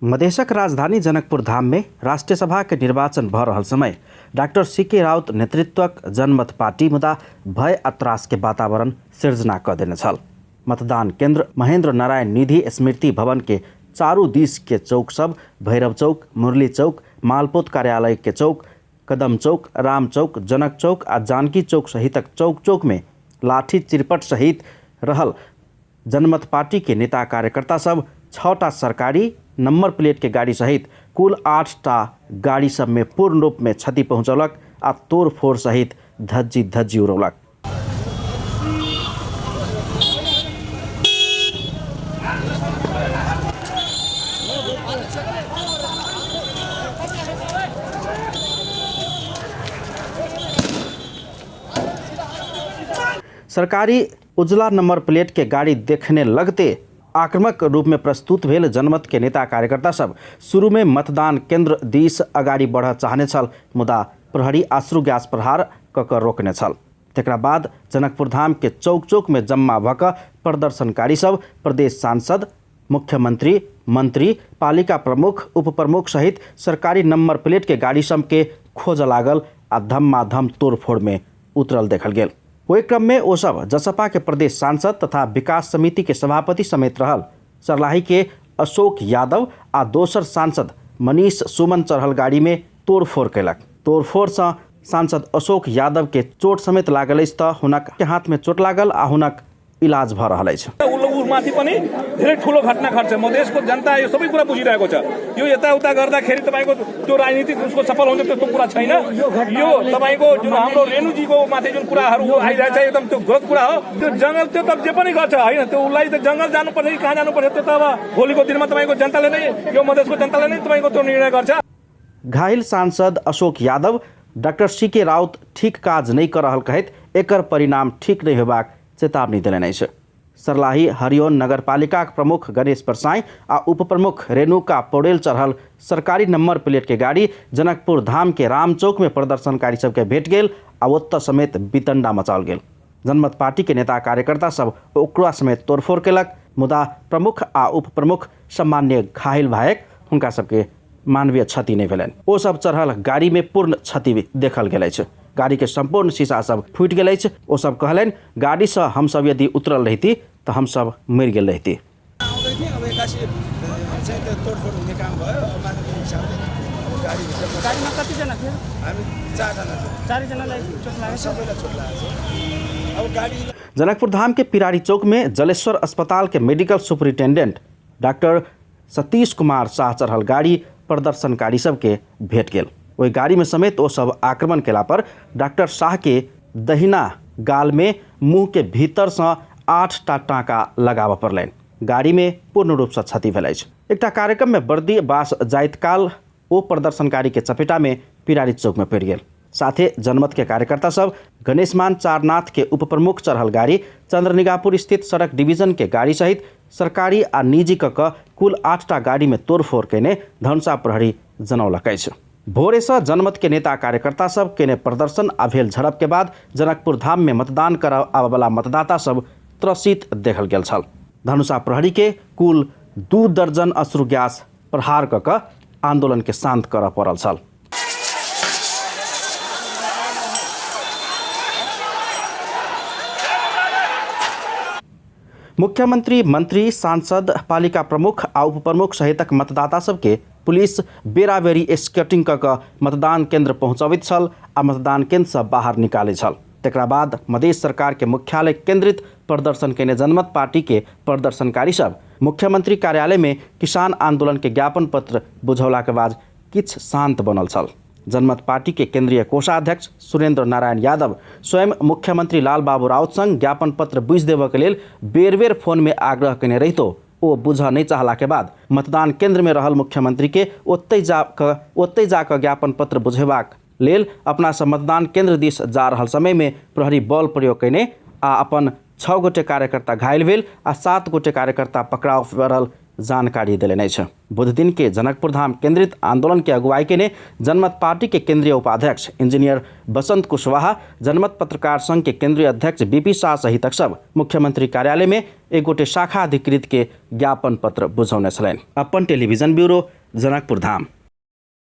मधेशक राजधानी जनकपुर धाम में राष्ट्रीय सभा के निर्वाचन भ रहल समय डॉक्टर सीके राउत नेतृत्वक जनमत पार्टी मुदा भय आ त्रास के वातावरण सिर्जना क देने छल। मतदान केंद्र महेंद्र नारायण निधि स्मृति भवन के चारू दिस के चौक सब भैरव चौक, मुरली चौक, मालपोत कार्यालय के चौक, कदम चौक, राम चौक, जनक चौक आ जानकी चौक सहितक चौक चौक में लाठी चिरपट सहित रहल जनमत पार्टी के नेता कार्यकर्ता सब 6टा सरकारी नंबर प्लेट के गाड़ी सहित कुल 8टा गाड़ी सब में पूर्ण रूप में क्षति पहुंचौलक आ तोड़ फोड़ सहित धज्जी उड़ौलक। सरकारी उजला नंबर प्लेट के गाड़ी देखने लगते आक्रामक रूप में प्रस्तुत भेल जनमत के नेता कार्यकर्ता सब शुरू में मतदान केंद्र दिस अगाडि बढ़ चाहने छल, मुदा प्रहरी आश्रु गैस प्रहार क रोकने छल। तेकरा बाद जनकपुर धाम के चौक चौक में जम्मा भक प्रदर्शनकारी सब प्रदेश सांसद, मुख्यमंत्री, मंत्री, पालिका प्रमुख, उप प्रमुख सहित सरकारी नंबर प्लेट के गाड़ी सब के खोज लागल आ धम्माधम तोड़फोड़ में उतरल देखल गेल। ओहि क्रम में ओ सब जसपा के प्रदेश सांसद तथा विकास समिति के सभापति समेत रहल सर्लाही के अशोक यादव आ दोसर सांसद मनीष सुमन चढ़ल गाड़ी में तोड़फोड़ कयलक। तोड़फोड़ से सांसद अशोक यादव के चोट समेत लागल अछि त हुनक के हाथ में चोट लागल आ हुनक इलाज भ रहल अछि। माथि पनि धेरै ठुलो घटना घट्छ। मधेसको जनता यो सबै कुरा बुझिरहेको छ। यो यताउता गर्दाखेरि तपाईको त्यो राजनीतिक उसको सफल हुन्छ त्यस्तो कुरा छैन। यो तपाईको जुन हाम्रो रेणुजीको माथि जुन कुराहरू आइरहेछ एकदम त्यो गलत कुरा हो। त्यो जंगल त्यो त जे पनि गर्छ हैन, त्यो उलाई त जंगल जानुपर्छ कि कहाँ जानुपर्छ त्यो त अब भोलिको दिनमा तपाईको जनताले नै, यो मधेसको जनताले नै तपाईको त्यो निर्णय गर्छ। घायल सांसद अशोक यादव डॉक्टर सीके राउत ठीक काज नहीं कर रहल कहैत एकर परिणाम ठीक नहीं होबाक चेतावनी देलनि अछि। सर्लाही हरिओन नगरपालिका प्रमुख गणेश परसाई आ उप प्रमुख रेणुका पौडेल चढ़ल सरकारी नंबर प्लेट के गाड़ी जनकपुर धाम के राम चौक में प्रदर्शनकारी सबके भेट गेल आ ओतऽ समेत बितंडा मचाओल गेल। जनमत पार्टी के नेता कार्यकर्ता सब ओकरा समेत तोड़फोड़ केलक, मुदा प्रमुख आ उप प्रमुख सामान्य घायल भएक हुनका सबके मानवीय क्षति नहीं भेलनि। ओ सब चढ़ल गाड़ी में पूर्ण क्षति देखल गेल अछि। गाड़ी के संपूर्ण शीशा सब फूट गेल अछि। ओ सब कहलनि गाड़ी से हम सब यदि उतरल रहती तो हम सब मर गेल रहती। जनकपुर धाम के पिरारी चौक में जलेश्वर अस्पताल के medical superintendent doctor Satish Kumar Shah चढ़ल गाड़ी प्रदर्शनकारी सबके भेट गेल। वही गाड़ी में समेत वो सब आक्रमण केला पर डॉक्टर शाह के दहिना गाल में मुंह के भीतर से 8टा टाँका लगाब पड़लनि। गाड़ी में पूर्ण रूप से क्षति भेल अछि। एकटा कार्यक्रम में वर्दी बास जाइत काल ओ प्रदर्शनकारी के चपेटा में पिरारी चौक में पड़ गेल। साथे जनमत के कार्यकर्ता सब गणेशमान चारनाथ के उप प्रमुख चढ़ल गाड़ी चंद्रनिगापुर स्थित सड़क डिवीजन के गाड़ी सहित सरकारी आ निजी क कुल 8टा गाड़ी में तोड़फोड़ केने धनुषा प्रहरी जनौलक अछि। भोरे से जनमत के नेता कार्यकर्ता सब केने प्रदर्शन आ भेल झड़प के बाद जनकपुर धाम में मतदान करब आबय वाला मतदाता सब त्रसित देखल गेल छल। धनुषा प्रहरी के कुल 2 दर्जन अश्रु गैस प्रहार क आंदोलन के शांत करऽ पड़ल छल। मुख्यमंत्री, मंत्री, सांसद, पालिका प्रमुख आ उप प्रमुख सहितक मतदाता सबके पुलिस बेरा बेरी स्कैटिंग क मतदान केंद्र पहुंचबैत छल आ मतदान केंद्र से बाहर निकालै छल। तेकरा बाद मधेश सरकार के मुख्यालय केंद्रित प्रदर्शन केने जनमत पार्टी के प्रदर्शनकारी सब मुख्यमंत्री कार्यालय में किसान आंदोलन के ज्ञापन पत्र बुझौला के बाद किछ शांत बनल छल। जनमत पार्टी के केंद्रीय कोषाध्यक्ष सुरेंद्र नारायण यादव स्वयं मुख्यमंत्री लाल बाबू राउत संग ज्ञापन पत्र बुझ देबऽ के लेल बेर बेर फोन में आग्रह केने रहितो ओ बुझ नहीं चाहला के बाद मतदान केंद्र में रहल मुख्यमंत्री के ओतै जाकऽ ज्ञापन पत्र बुझेबाक लेल अपना से मतदान केंद्र दिस जा रहल समय में प्रहरी बल प्रयोग केने आ अपन 6 गोटे कार्यकर्ता घायल भेल आ 7 गोटे कार्यकर्ता पकड़ाव पड़ल जानकारी दिले नहीं है। बुध दिन के जनकपुर धाम केंद्रित आंदोलन के अगुवाई के ने जनमत पार्टी के केंद्रीय उपाध्यक्ष इंजीनियर बसंत कुशवाहा, जनमत पत्रकार संघ के केंद्रीय अध्यक्ष बीपी शाह सहित सब मुख्यमंत्री कार्यालय में एक गोटे शाखा अधिकृत के ज्ञापन पत्र बुझौने छलैन। अपन टेलीविजन ब्यूरो जनकपुर धाम।